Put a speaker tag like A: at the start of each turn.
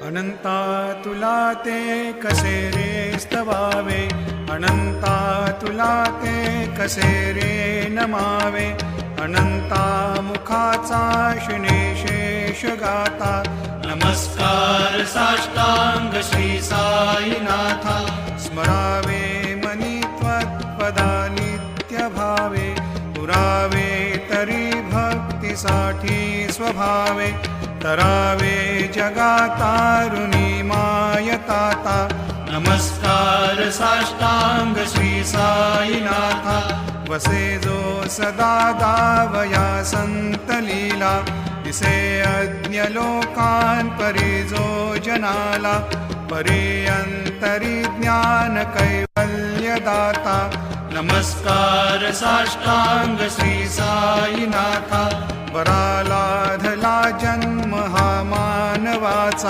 A: अनंता तुला ते कसे रे स्तवावे, अनंता तुला ते कसे रे नमावे. अनंता मुखाचा शिनेशेष गाता, नमस्कार साष्टांग श्री साईनाथा. स्मरावे मनी त्वत्पदा नित्य भावे, पुरावे तरी भक्तीसाठी स्वभावे. तरावे जगातारुणी मायताता, नमस्कार साष्टांग श्री साईनाथा. वसे जो सदा दावया संत लीला, दिसे अज्ञ लोकान परी जो जनाला. परी अंतरी ज्ञान कैवल्य दाता, नमस्कार साष्टांग श्री साईनाथा. बरा लाधला जन्म हा मानवाचा,